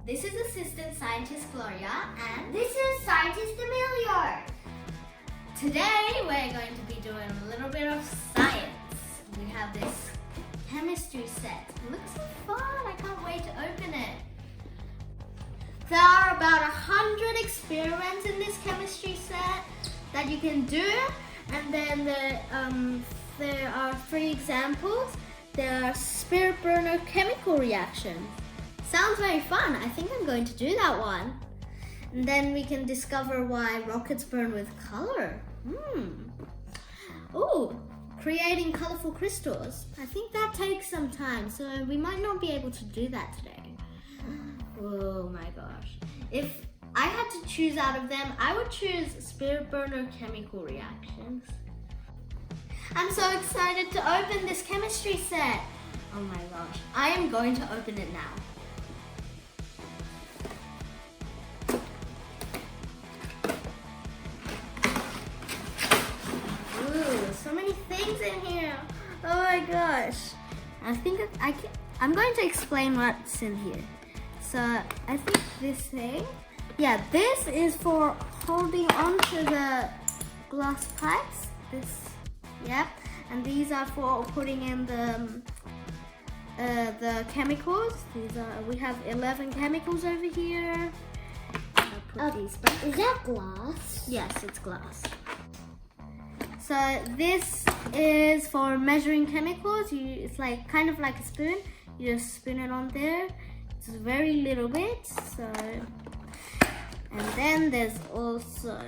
This is Assistant Scientist Gloria and This is Scientist Emilio. today we're going to be doing a little bit of science. We have this chemistry set. It looks so fun. I can't wait to open it. There are about 100 experiments in this chemistry set that you can do, and then there are 3 examples. There are spirit burner chemical reactions. Sounds very fun. I think I'm going to do that one. And then we can discover why rockets burn with color. Oh, creating colorful crystals. I think that takes some time, so we might not be able to do that today. Oh my gosh. If I had to choose out of them, I would choose spirit burner chemical reactions. I'm so excited to open this chemistry set. Oh my gosh. I am going to open it now. Ooh, so many things in here. Oh my gosh. I think I'm going to explain what's in here. So I think this thing, this is for holding onto the glass pipes. And these are for putting in the chemicals. We have 11 chemicals over here. I'll put these back. Is that glass? Yes, it's glass. So this is for measuring chemicals. It's like kind of like a spoon. You just spin it on there. It's a very little bit. And then there's also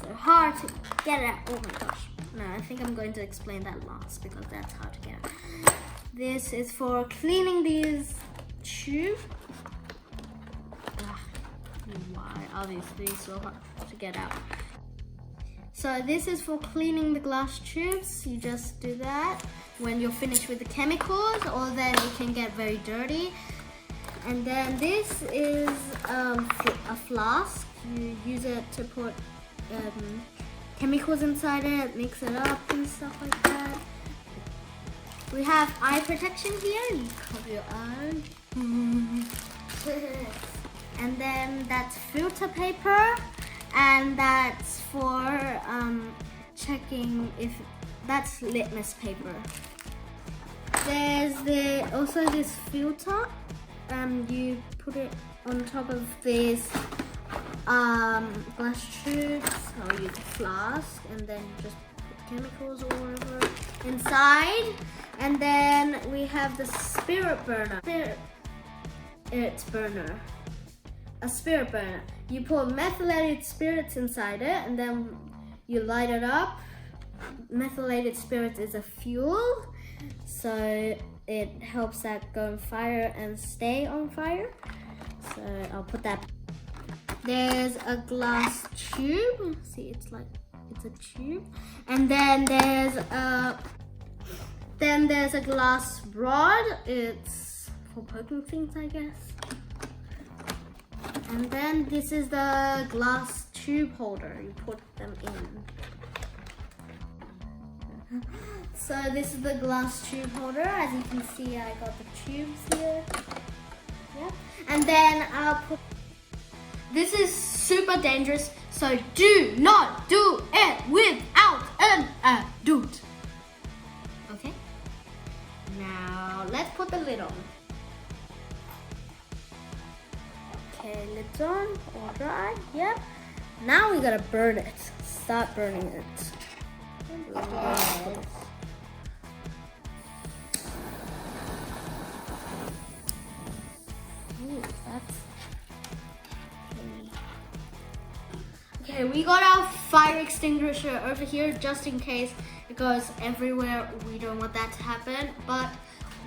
so hard to get it out. Oh my gosh. No, I think I'm going to explain that last because that's hard to get out. This is for cleaning these tubes. Why? Obviously, it's so hard to get out. So this is for cleaning the glass tubes. You just do that when you're finished with the chemicals, or then it can get very dirty. And then this is a flask. You use it to put chemicals inside it, mix it up and stuff like that. We have eye protection here. You cover your eye. And then that's filter paper, and that's for checking if that's litmus paper. There's also this filter. You put it on top of this glass tubes, or use a flask, and then you just put chemicals or whatever inside. And then we have the spirit burner. A spirit burner. You pour methylated spirits inside it, and then you light it up. Methylated spirits is a fuel, so it helps that go on fire and stay on fire. So I'll put that. There's a glass tube. See, it's a tube. And then there's a glass rod. It's for poking things, I guess. And then this is the glass tube holder. You put them in. So this is the glass tube holder. As you can see, I got the tubes here. And then I'll put. This is super dangerous, so do not do it without an adult. Okay? Now let's put the lid on. Okay, lid's on, all dry, Now we gotta burn it. Start burning it. Ooh, okay, we got our fire extinguisher over here just in case it goes everywhere. We don't want that to happen, but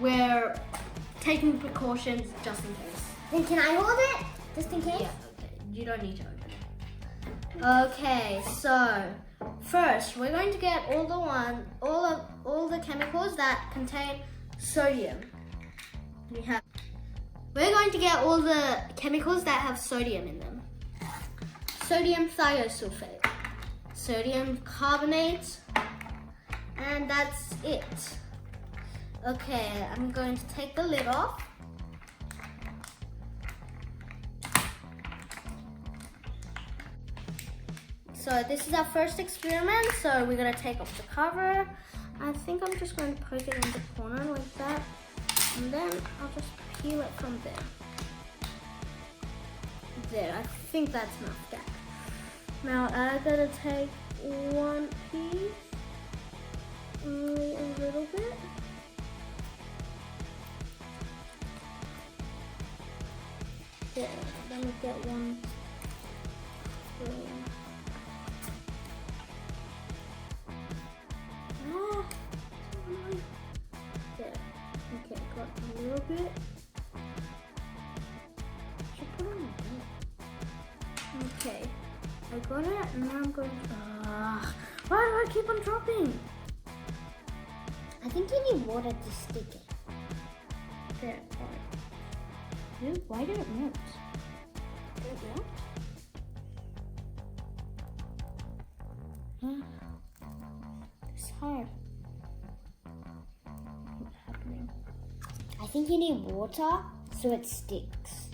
we're taking precautions just in case. Then can I hold it? Just in case? Yeah, okay. You don't need to open it. Okay, so first we're going to get all the chemicals that contain sodium. We're going to get all the chemicals that have sodium in them. Sodium thiosulfate, sodium carbonate, and that's it. Okay, I'm going to take the lid off. so this is our first experiment. So we're gonna take off the cover. I think I'm just going to poke it in the corner like that. And then I'll just peel it from there. There, I think that's enough. There. Now I'm gonna take one piece, only a little bit. There, let me get one. There, okay, got a little bit. Should put on a bit. Okay, I got it, and now I'm going to. Why do I keep on dropping? I think you need water to stick it. There, alright. Dude, why did it melt? Did it melt? It's hard. What's happening? I think you need water so it sticks.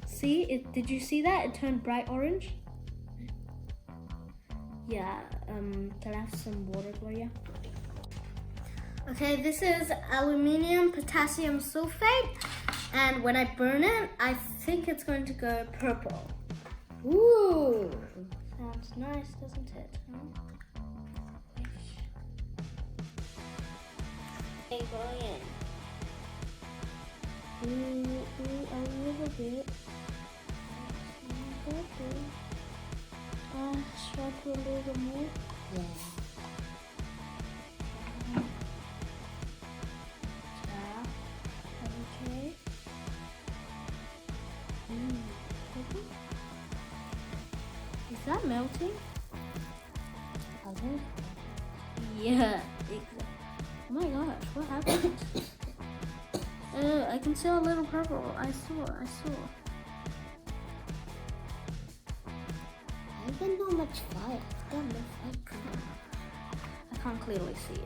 See, did you see that? It turned bright orange. Yeah, can I have some water, Gloria? Okay, this is aluminium potassium sulfate, and when I burn it, I think it's going to go purple. Ooh. Sounds nice, doesn't it? Huh? Okay, go in. A little bit. Should I put a little more? Yeah. Okay. Is that melting? Yeah, exactly. Oh my gosh, what happened? I can see a little purple. I saw. I didn't know much fire. I got no fire. I can't clearly see.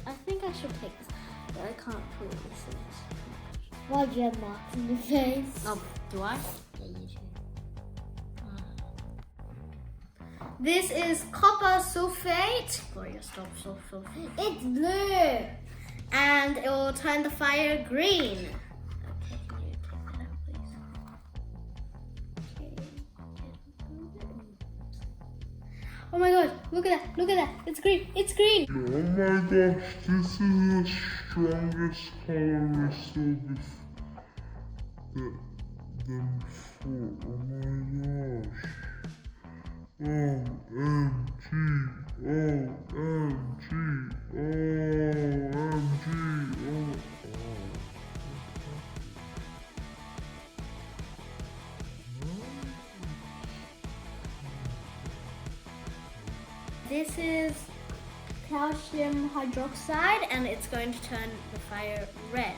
I think I should take this. But I can't clearly see this. Why do you have marks in your face? Oh, do I? Yeah, you do. This is copper sulfate. Gloria, stop, sulfate. It's blue. And it will turn the fire green. Okay, can you take that out, please? Okay. Oh my god, look at that. It's green. Oh my gosh, this is the strongest color we saw than before. Oh my gosh. OMG, This is calcium hydroxide, and it's going to turn the fire red.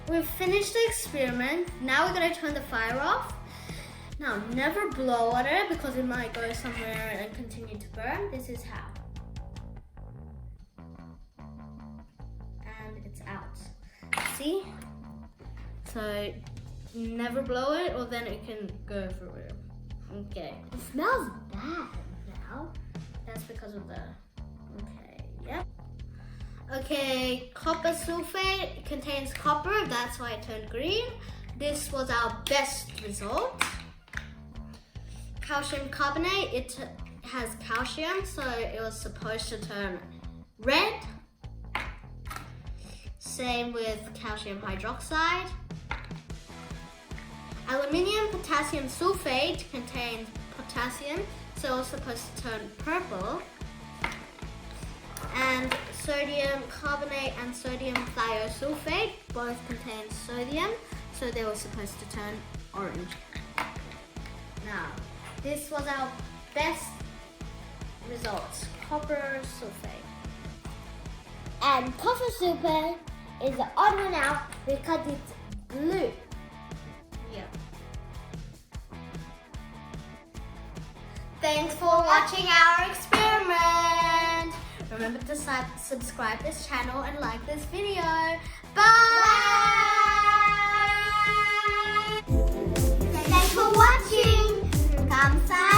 We've finished the experiment. Now we're going to turn the fire off. Now, never blow on it because it might go somewhere and continue to burn. This is how. And it's out. See? So, never blow it or then it can go everywhere. Okay. It smells bad now. That's because of the... Okay, yep. Okay, copper sulfate contains copper, that's why it turned green. This was our best result. Calcium carbonate, it has calcium, so it was supposed to turn red. Same with calcium hydroxide. Aluminium potassium sulfate contains potassium, so it was supposed to turn purple. And sodium carbonate and sodium thiosulfate both contain sodium, so they were supposed to turn orange. Now, this was our best results. Copper sulfate. And copper super is the odd one out because it's blue. Yeah. Thanks for watching our experiment. Remember to subscribe this channel and like this video. Bye! Thanks for watching. 감사합니다.